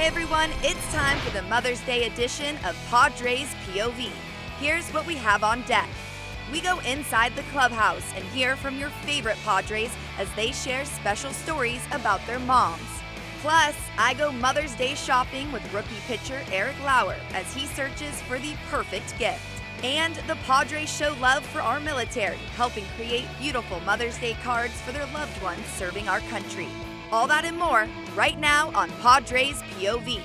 Hey everyone, it's time for the Mother's Day edition of Padres POV. Here's what we have on deck. We go inside the clubhouse and hear from your favorite Padres as they share special stories about their moms. Plus, I go Mother's Day shopping with rookie pitcher Eric Lauer as he searches for the perfect gift. And the Padres show love for our military, helping create beautiful Mother's Day cards for their loved ones serving our country. All that and more, right now on Padres POV.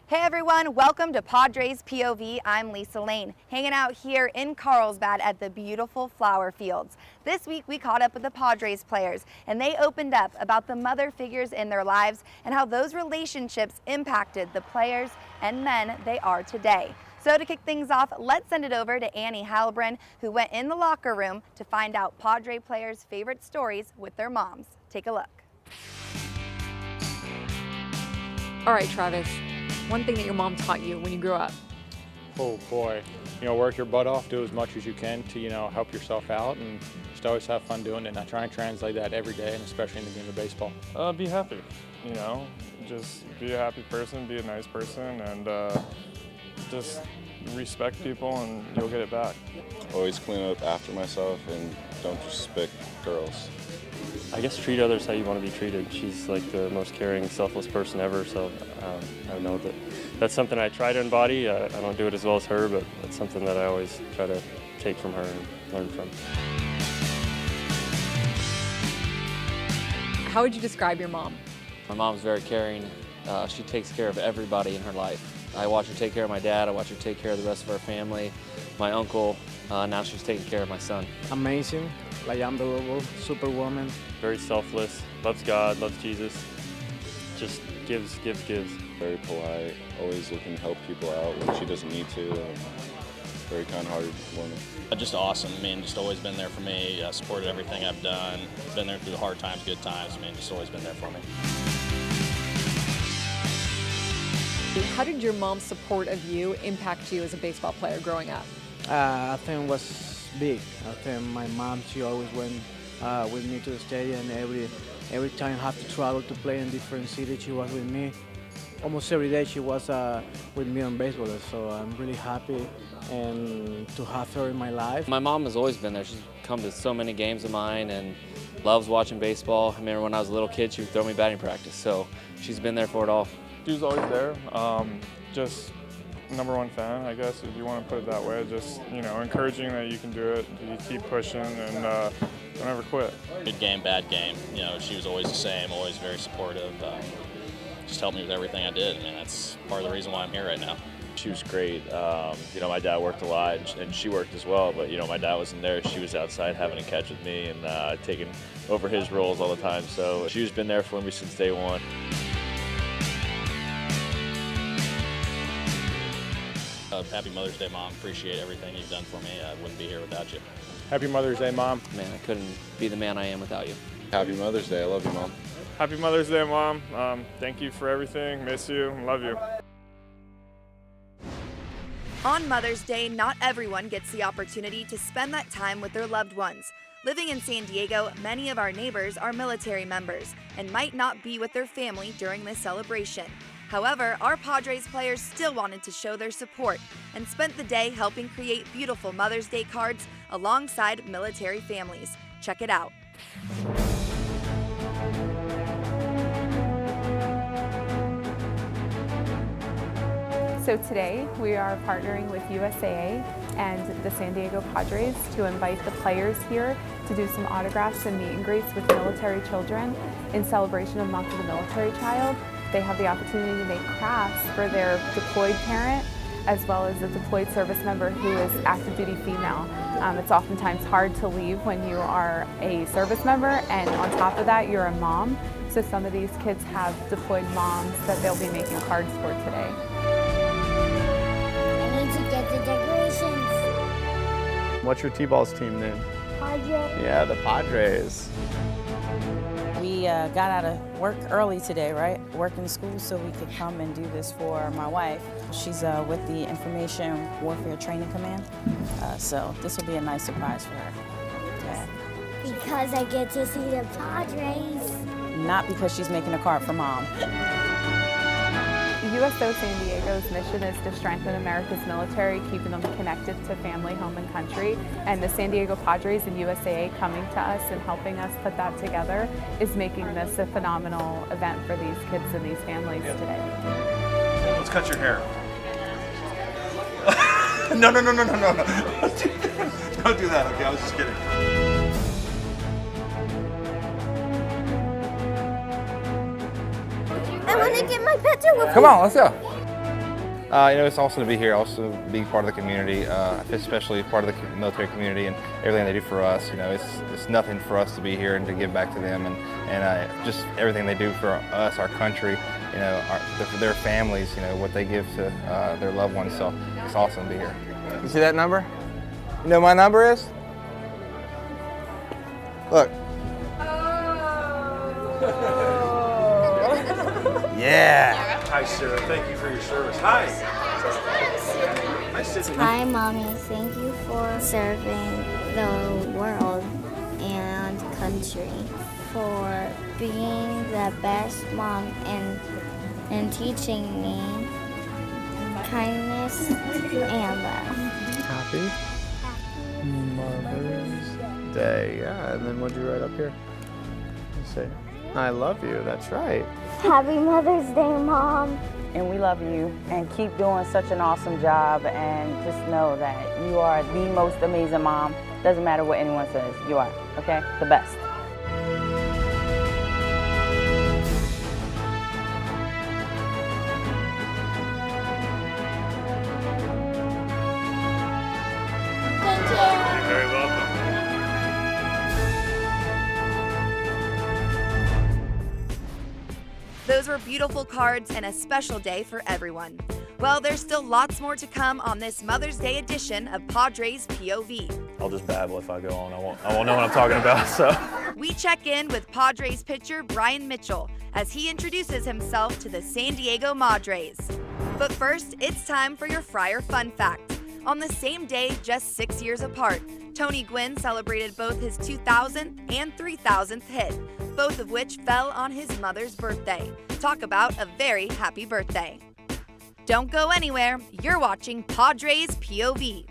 Hey everyone, welcome to Padres POV. I'm Lisa Lane, hanging out here in Carlsbad at the beautiful flower fields. This week we caught up with the Padres players and they opened up about the mother figures in their lives and how those relationships impacted the players and men they are today. So to kick things off, let's send it over to Annie Halbrin, who went in the locker room to find out Padre players' favorite stories with their moms. Take a look. All right, Travis. One thing that your mom taught you when you grew up? Oh boy, work your butt off, do as much as you can to, help yourself out and just always have fun doing it. And I try and translate that every day, and especially in the game of baseball. Be happy, just be a happy person, be a nice person, and just respect people and you'll get it back. Always clean up after myself and don't disrespect girls. I guess treat others how you want to be treated. She's like the most caring, selfless person ever, so I know that's something I try to embody. I don't do it as well as her, but it's something that I always try to take from her and learn from. How would you describe your mom? My mom's very caring. She takes care of everybody in her life. I watch her take care of my dad. I watch her take care of the rest of our family, my uncle. Now she's taking care of my son. Amazing, like unbelievable, superwoman. Very selfless, loves God, loves Jesus, just gives. Very polite, always looking to help people out when she doesn't need to. Very kind-hearted woman. Just awesome. Just always been there for me, supported everything I've done. Been there through the hard times, good times. Just always been there for me. How did your mom's support of you impact you as a baseball player growing up? I think it was big. I think my mom, she always went with me to the stadium. Every time I have to travel to play in different cities, she was with me. Almost every day she was with me on baseball, so I'm really happy and to have her in my life. My mom has always been there. She's come to so many games of mine and loves watching baseball. I remember when I was a little kid, she would throw me batting practice, so she's been there for it all. She was always there, just #1 fan, I guess, if you want to put it that way. Just, encouraging that you can do it, you keep pushing, and don't ever quit. Good game, bad game. She was always the same, always very supportive. Just helped me with everything I did. That's part of the reason why I'm here right now. She was great. My dad worked a lot, and she worked as well, but, my dad wasn't there. She was outside having a catch with me and taking over his roles all the time. So she's been there for me since day one. Happy Mother's Day, Mom. Appreciate everything you've done for me. I wouldn't be here without you. Happy Mother's Day, Mom. Man, I couldn't be the man I am without you. Happy Mother's Day. I love you, Mom. Happy Mother's Day, Mom. Thank you for everything. Miss you. Love you. On Mother's Day, not everyone gets the opportunity to spend that time with their loved ones. Living in San Diego, many of our neighbors are military members and might not be with their family during this celebration. However, our Padres players still wanted to show their support and spent the day helping create beautiful Mother's Day cards alongside military families. Check it out. So today we are partnering with USAA and the San Diego Padres to invite the players here to do some autographs and meet and greets with military children in celebration of Month of the Military Child. They have the opportunity to make crafts for their deployed parent as well as a deployed service member who is active duty female. It's oftentimes hard to leave when you are a service member, and on top of that you're a mom. So some of these kids have deployed moms that they'll be making cards for today. I need to get the decorations. What's your T-Balls team name? Padres. Yeah, the Padres. We We got out of work early today, right? Working school so we could come and do this for my wife. She's with the Information Warfare Training Command, so this will be a nice surprise for her. Yeah. Because I get to see the Padres. Not because she's making a card for Mom. USO San Diego's mission is to strengthen America's military, keeping them connected to family, home, and country. And the San Diego Padres and USAA coming to us and helping us put that together is making this a phenomenal event for these kids and these families today. Let's cut your hair. No. Don't do that, okay? I was just kidding. I want to get my picture with Come on, let's go. It's awesome to be here, also be part of the community, especially part of the military community and everything they do for us. It's nothing for us to be here and to give back to them and just everything they do for us, our country, for their families, what they give to their loved ones. So it's awesome to be here. You see that number? You know what my number is? Look. Yeah. Hi, Sarah. Thank you for your service. Hi. Hi, Sydney. Hi, Mommy. Thank you for serving the world and country, for being the best mom and teaching me kindness and love. Happy Mother's Day. Yeah, and then what'd you write up here? You say, I love you. That's right. Happy Mother's Day, Mom. And we love you, and keep doing such an awesome job, and just know that you are the most amazing mom. Doesn't matter what anyone says, you are, okay? The best. Thank you. You're very welcome. Those were beautiful cards and a special day for everyone. Well, there's still lots more to come on this Mother's Day edition of Padres POV. I'll just babble if I go on. I won't know what I'm talking about. So. We check in with Padres pitcher Brian Mitchell as he introduces himself to the San Diego Padres. But first, it's time for your Friar Fun Fact. On the same day, just 6 years apart, Tony Gwynn celebrated both his 2000th and 3000th hit, both of which fell on his mother's birthday. Talk about a very happy birthday. Don't go anywhere. You're watching Padres POV.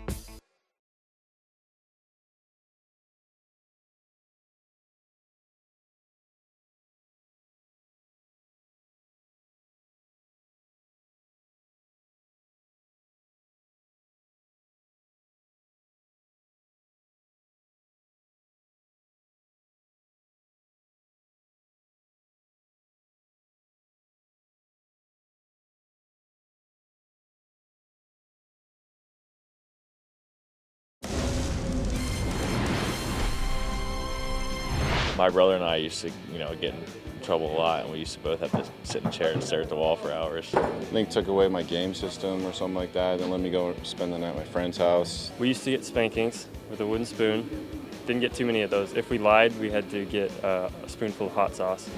My brother and I used to, get in trouble a lot, and we used to both have to sit in a chair and stare at the wall for hours. I think took away my game system or something like that, and let me go spend the night at my friend's house. We used to get spankings with a wooden spoon. Didn't get too many of those. If we lied, we had to get a spoonful of hot sauce.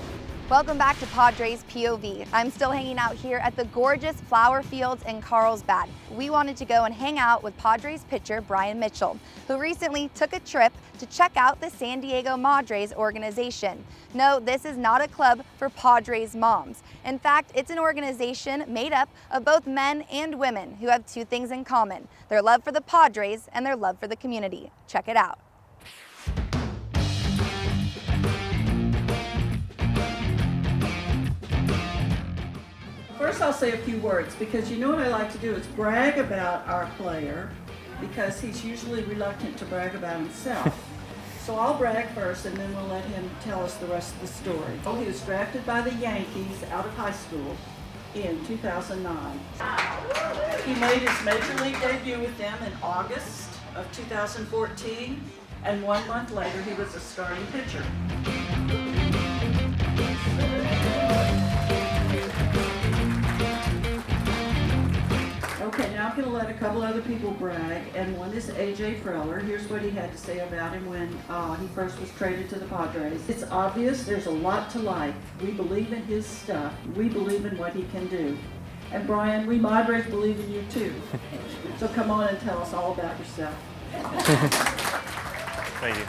Welcome back to Padres POV. I'm still hanging out here at the gorgeous flower fields in Carlsbad. We wanted to go and hang out with Padres pitcher Brian Mitchell, who recently took a trip to check out the San Diego Padres organization. No, this is not a club for Padres moms. In fact, it's an organization made up of both men and women who have two things in common: their love for the Padres and their love for the community. Check it out. First, I'll say a few words, because you know what I like to do is brag about our player, because he's usually reluctant to brag about himself. So I'll brag first, and then we'll let him tell us the rest of the story. He was drafted by the Yankees out of high school in 2009. He made his major league debut with them in August of 2014, and 1 month later he was a starting pitcher. Okay, now I'm going to let a couple other people brag, and one is A.J. Preller. Here's what he had to say about him when he first was traded to the Padres. It's obvious there's a lot to like. We believe in his stuff. We believe in what he can do. And Brian, we Padres believe in you too. So come on and tell us all about yourself. Thank you.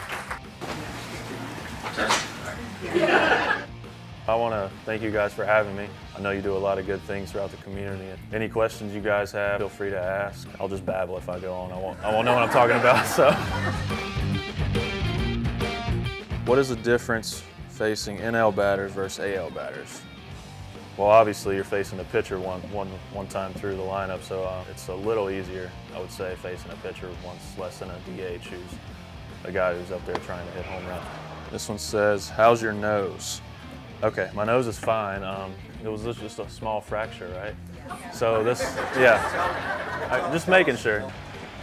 I want to thank you guys for having me. I know you do a lot of good things throughout the community. Any questions you guys have, feel free to ask. I'll just babble if I go on. I won't know what I'm talking about. So, what is the difference facing NL batters versus AL batters? Well, obviously you're facing a pitcher one time through the lineup, so it's a little easier, I would say, facing a pitcher once less than a DH who's a guy who's up there trying to hit home runs. This one says, how's your nose? Okay, my nose is fine. It was just a small fracture, right? So this, yeah, just making sure.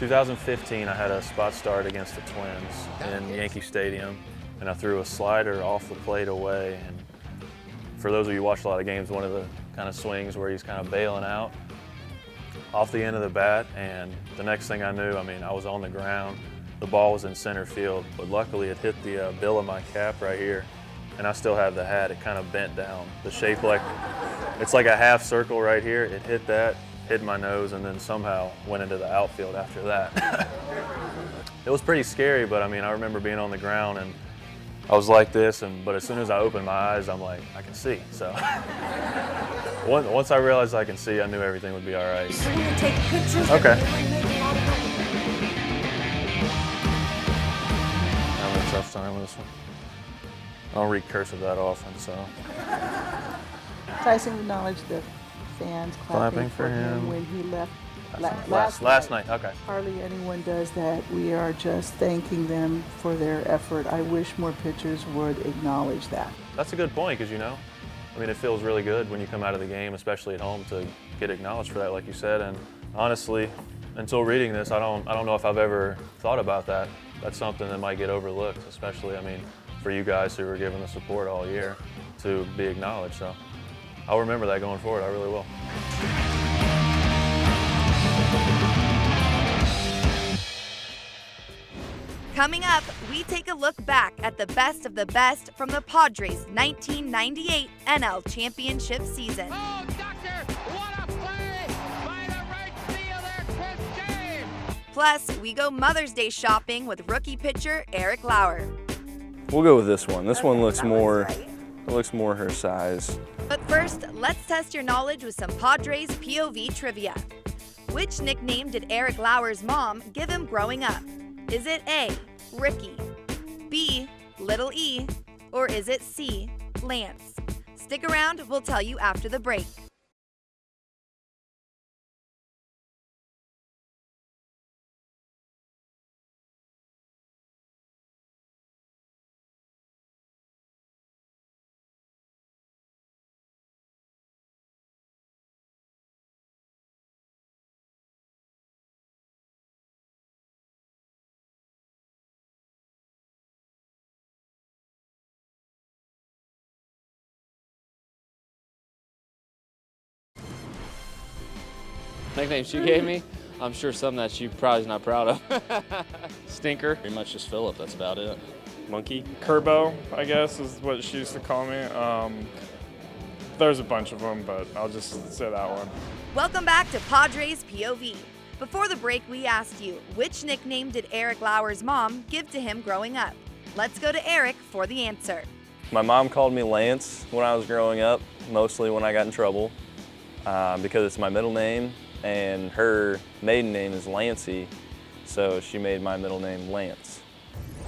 2015, I had a spot start against the Twins in Yankee Stadium, and I threw a slider off the plate away. And for those of you who watch a lot of games, one of the kind of swings where he's kind of bailing out off the end of the bat, and the next thing I knew, I mean, I was on the ground. The ball was in center field, but luckily it hit the bill of my cap right here. And I still have the hat. It kind of bent down. The shape, like, it's like a half circle right here. It hit that, hit my nose, and then somehow went into the outfield after that. It was pretty scary, but I mean, I remember being on the ground and I was like this, but as soon as I opened my eyes, I'm like, I can see. So once I realized I can see, I knew everything would be all right. So we're gonna take pictures. Okay. I'm having a tough time with this one. I don't read cursive that often, so. Tyson acknowledged the fans clapping for him when he left last night. Okay. Hardly anyone does that. We are just thanking them for their effort. I wish more pitchers would acknowledge that. That's a good point, because I mean, it feels really good when you come out of the game, especially at home, to get acknowledged for that, like you said. And honestly, until reading this, I don't know if I've ever thought about that. That's something that might get overlooked, especially, I mean, for you guys who were giving the support all year to be acknowledged. So I'll remember that going forward. I really will. Coming up, we take a look back at the best of the best from the Padres' 1998 NL Championship season. Oh, doctor, what a play by the right fielder, Chris James. Plus, we go Mother's Day shopping with rookie pitcher Eric Lauer. We'll go with this one. This one looks more, it looks more her size. But first, let's test your knowledge with some Padres POV trivia. Which nickname did Eric Lauer's mom give him growing up? Is it A, Ricky, B, Little E, or is it C, Lance? Stick around, we'll tell you after the break. Nickname she gave me, I'm sure some that she probably is not proud of. Stinker. Pretty much just Phillip, that's about it. Monkey. Kerbo, I guess, is what she used to call me. There's a bunch of them, but I'll just say that one. Welcome back to Padres POV. Before the break, we asked you, which nickname did Eric Lauer's mom give to him growing up? Let's go to Eric for the answer. My mom called me Lance when I was growing up, mostly when I got in trouble, because it's my middle name, and her maiden name is Lancey, so she made my middle name Lance.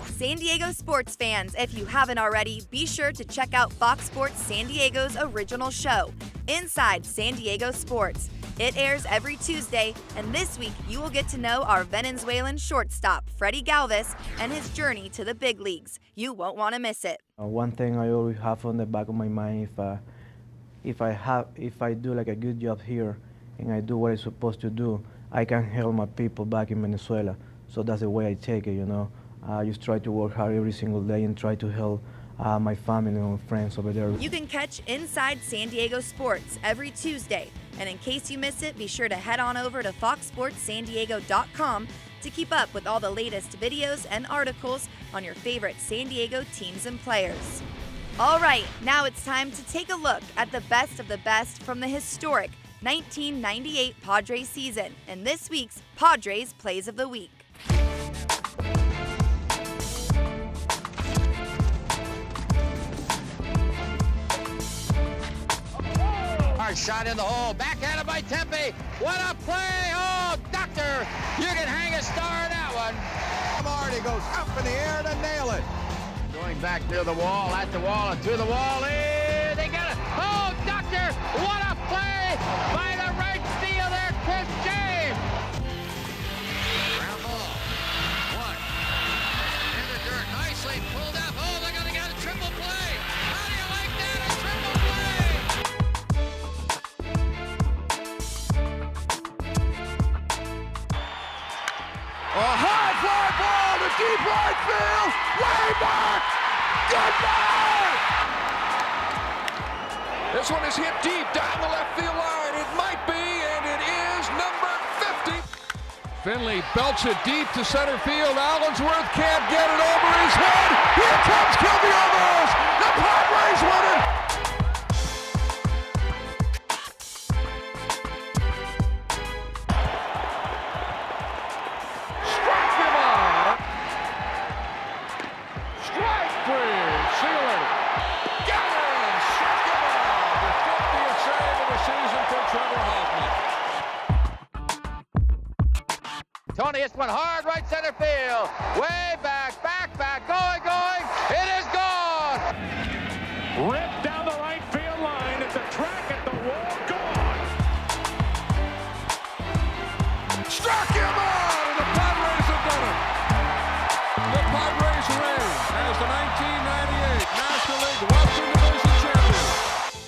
San Diego sports fans, if you haven't already, be sure to check out Fox Sports San Diego's original show, Inside San Diego Sports. It airs every Tuesday, and this week you will get to know our Venezuelan shortstop, Freddie Galvis, and his journey to the big leagues. You won't want to miss it. One thing I always have on the back of my mind, if I do like a good job here and I do what I'm supposed to do, I can help my people back in Venezuela. So that's the way I take it, you know. I just try to work hard every single day and try to help my family and friends over there. You can catch Inside San Diego Sports every Tuesday. And in case you miss it, be sure to head on over to foxsportssandiego.com to keep up with all the latest videos and articles on your favorite San Diego teams and players. All right, now it's time to take a look at the best of the best from the historic 1998 Padres season and this week's Padres Plays of the Week. Hard shot in the hole, backhanded by Tempe. What a play! Oh, Doctor, you can hang a star in that one. Marty goes up in the air to nail it. Going back near the wall, at the wall, and to the wall. They got it. Oh, Doctor, what a play by the right field there, Chris James. Ground ball. One. In the dirt, nicely pulled up. Oh, they're going to get a triple play. How do you like that? A triple play. A high fly ball to deep right field. Way back. Goodbye. This one is hit deep down the left field line. It might be, and it is number 50. Finley belts it deep to center field. Allensworth can't get it over his head. Here comes Kilby-Overs. The Padres win it. Tony hits one hard right center field. Way back, going. It is gone. Ripped down the right field line at the track at the wall, gone. Struck him out, and the Padres have done it. The Padres reign as the 1998 National League Western Division champions.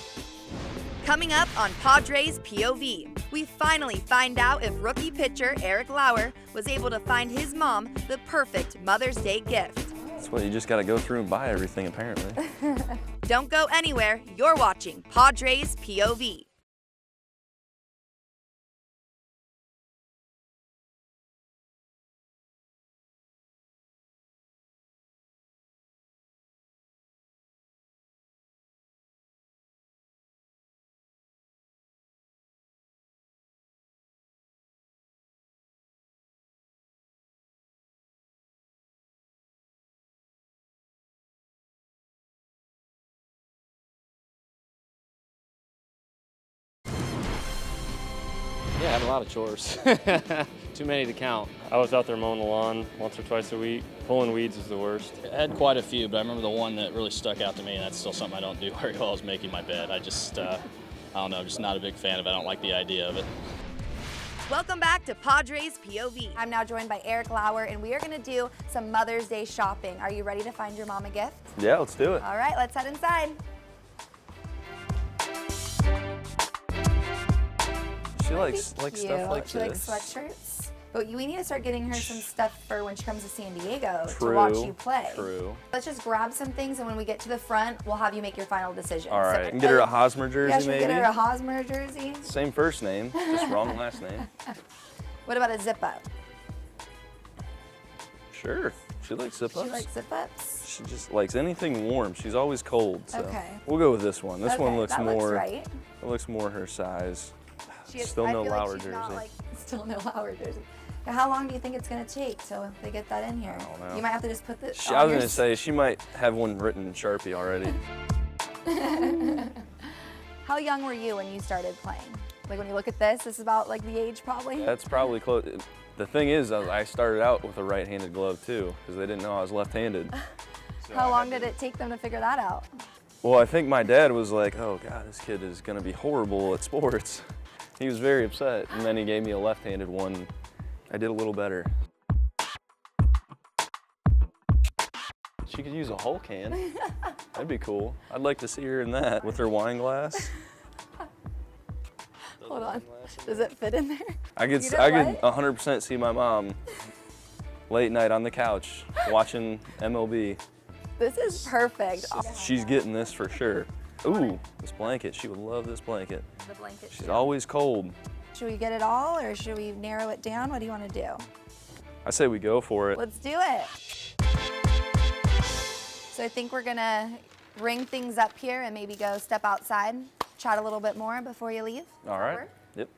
Coming up on Padres POV, we finally find out if rookie pitcher Eric Lauer was able to find his mom the perfect Mother's Day gift. That's what you just got to go through and buy everything, apparently. Don't go anywhere. You're watching Padres POV. Yeah, I had a lot of chores. Too many to count. I was out there mowing the lawn once or twice a week. Pulling weeds is the worst. I had quite a few, but I remember the one that really stuck out to me, and that's still something I don't do very well, is making my bed. I just, I don't know, just not a big fan of it. I don't like the idea of it. Welcome back to Padres POV. I'm now joined by Eric Lauer, and we are going to do some Mother's Day shopping. Are you ready to find your mom a gift? Yeah, let's do it. All right, let's head inside. She likes stuff like she this. She likes sweatshirts. But we need to start getting her some stuff for when she comes to San Diego True, to watch you play. True. Let's just grab some things, and when we get to the front, we'll have you make your final decision. All right. And get her a Hosmer jersey, yeah, should we maybe? get her a Hosmer jersey? Same first name, just wrong last name. What about a zip-up? Sure. She likes zip-ups. She likes zip-ups? She just likes anything warm. She's always cold, so Okay. we'll go with this one. This one looks that more. Looks right. It looks more her size. Still no I feel Lauer like she's jersey. Not like, still no Lauer jersey. Now, how long do you think it's going to take till they get that in here? I don't know. You might have to just put the. I was going to say, she might have one written in Sharpie already. How young were you when you started playing? Like when you look at this is about like the age probably? That's probably close. The thing is, I started out with a right-handed glove too, because they didn't know I was left-handed. How long did it take them to figure that out? Well, I think my dad was like, oh God, this kid is going to be horrible at sports. He was very upset, and then he gave me a left-handed one. I did a little better. She could use a whole can. That'd be cool. I'd like to see her in that with her wine glass. Hold on. Does it fit in there? I could 100% see my mom late night on the couch watching MLB. This is perfect. She's getting this for sure. Ooh, this blanket. She would love this blanket. The blanket. She's always cold. Should we get it all or should we narrow it down? What do you want to do? I say we go for it. Let's do it. So I think we're gonna ring things up here and maybe go step outside, chat a little bit more before you leave. All right. Yep.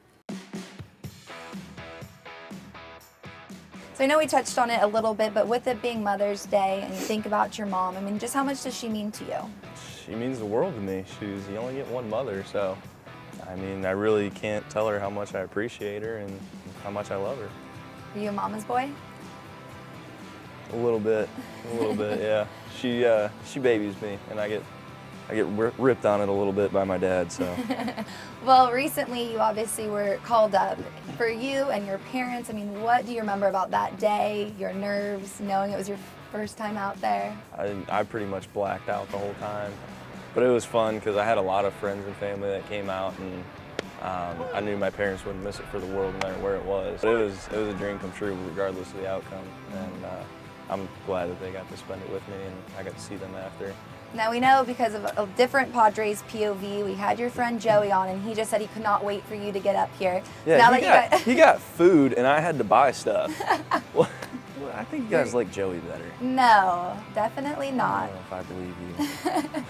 So I know we touched on it a little bit, but with it being Mother's Day and you think about your mom, I mean, just how much does she mean to you? She means the world to me. You only get one mother, so I mean, I really can't tell her how much I appreciate her and how much I love her. Are you a mama's boy? A little bit, yeah. She babies me, and I get ripped on it a little bit by my dad, so. Well, recently you obviously were called up. For you and your parents, I mean, what do you remember about that day, your nerves, knowing it was your first time out there? I pretty much blacked out the whole time, but it was fun because I had a lot of friends and family that came out, and I knew my parents wouldn't miss it for the world no matter where it was. But it was a dream come true regardless of the outcome, and I'm glad that they got to spend it with me and I got to see them after. Now we know because of a different Padres POV, we had your friend Joey on and he just said he could not wait for you to get up here. Yeah, Now he got food and I had to buy stuff. Well, I think you guys like Joey better. No, definitely I not. don't know if I believe you.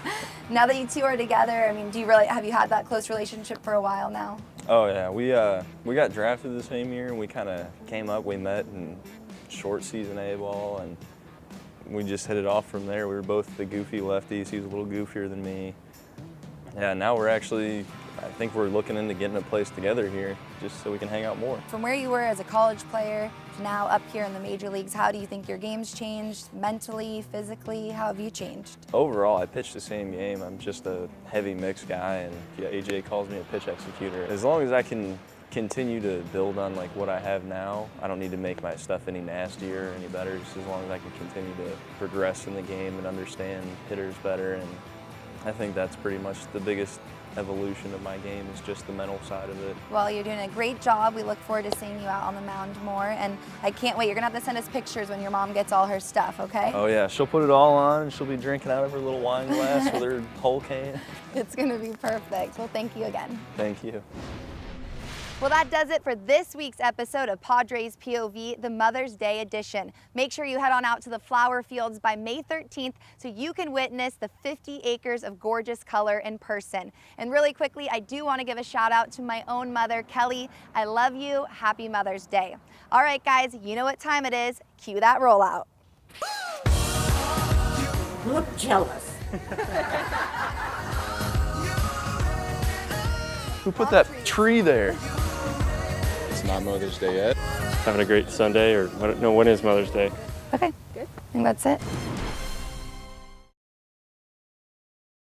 Now that you two are together, I mean, have you had that close relationship for a while now? Oh yeah, we got drafted the same year and we kind of came up, we met in short season A-ball and we just hit it off from there. We were both the goofy lefties. He was a little goofier than me. Yeah, now I think we're looking into getting a place together here just so we can hang out more. From where you were as a college player to now up here in the major leagues, how do you think your game's changed mentally, physically? How have you changed? Overall, I pitch the same game. I'm just a heavy mix guy, and AJ calls me a pitch executor. As long as I can continue to build on like what I have now, I don't need to make my stuff any nastier or any better, just as long as I can continue to progress in the game and understand hitters better. And I think that's pretty much the biggest evolution of my game, is just the mental side of it. Well, you're doing a great job. We look forward to seeing you out on the mound more, and I can't wait. You're gonna have to send us pictures when your mom gets all her stuff, okay? Oh yeah, she'll put it all on and she'll be drinking out of her little wine glass with her whole can. It's gonna be perfect. Well, thank you again. Thank you. Well, that does it for this week's episode of Padres POV, the Mother's Day edition. Make sure you head on out to the flower fields by May 13th so you can witness the 50 acres of gorgeous color in person. And really quickly, I do want to give a shout out to my own mother, Kelly. I love you. Happy Mother's Day. All right, guys, you know what time it is. Cue that rollout. Look jealous. Who put that tree there? It's not Mother's Day yet. Having a great Sunday, or no, when is Mother's Day? Okay, good. I think that's it.